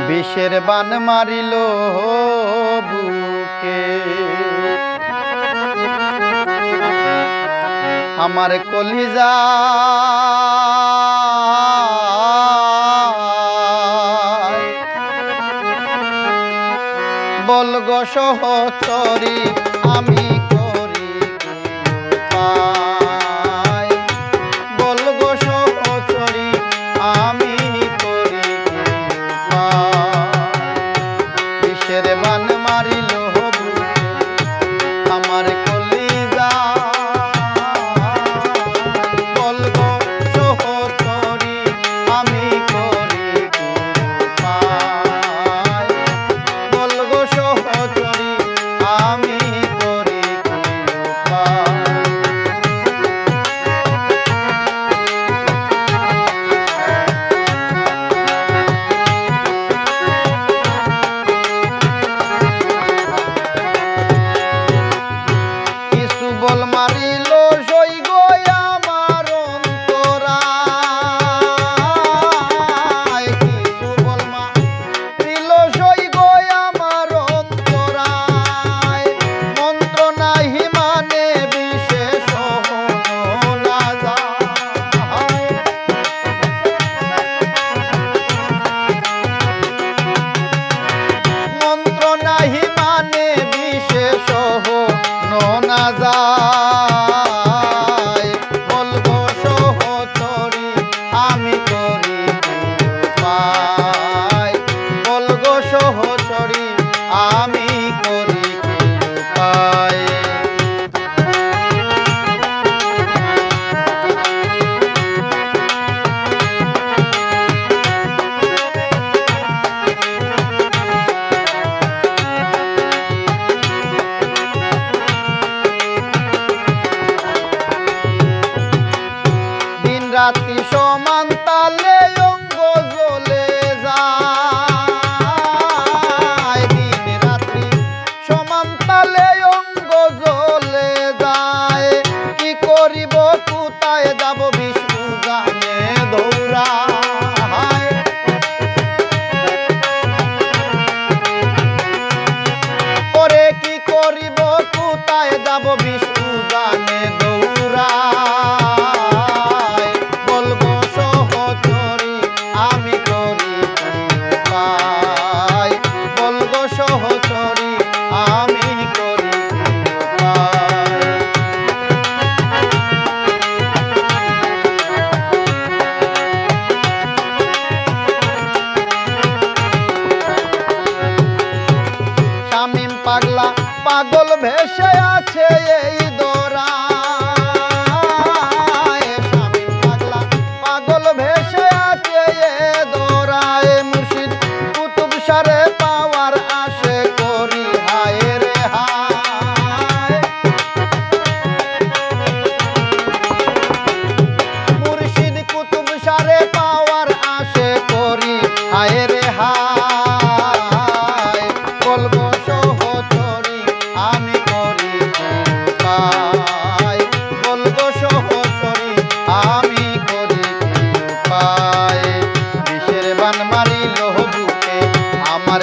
বিষের বান মারিল বুকে আমার কলিজা বল গো সহচরী আমি করি পাই বল গো সহচরী আমি করি পাই বিষের বান মারিল আমার কলিজা বল গো সহচরী আমি করি পাই বল গো সহচরী আমি করি পাই কিছু বল মারিল সই গো আমার অন্তরায় কিছু বল মারিল সই গো আমার অন্তরায় মন্ত্র নাহি মানে বিশেষ না যায় মন্ত্র নাহি মানে বিশেষ না যায় বল গো সহচরী আমি করি পাই বল গো সহচরী আমি করি পাই রাতি সমান তালে অঙ্গ জ্বলে যায় দিন রাত্রি সমান তালে অঙ্গ জ্বলে যায় কি করিব কোথায় যাব বিষ্ণু জানে দৌড়ায় পরে কি করিব কোথায় যাব বিষ্ণু জানে দৌড়ায় বল গো সহচরী আমি করি পাই বল গো সহচরী আমি করি পাই শামীম পাগলা পাগল ভেসে আছে এই দোরায় শামীম পাগলা পাগল ভেসে আছে এই দোরায় মুর্শিদ কুতুব সারে পাওয়ার আশে করি হায় রে হায় মুর্শিদ কুতুব সারে পাওয়ার আশে করি হায় রে হায় বল গো সহচরী আমি করি পাই বল গো সহচরী আমি করি পাই বিষের বান মারিল বুকে আমার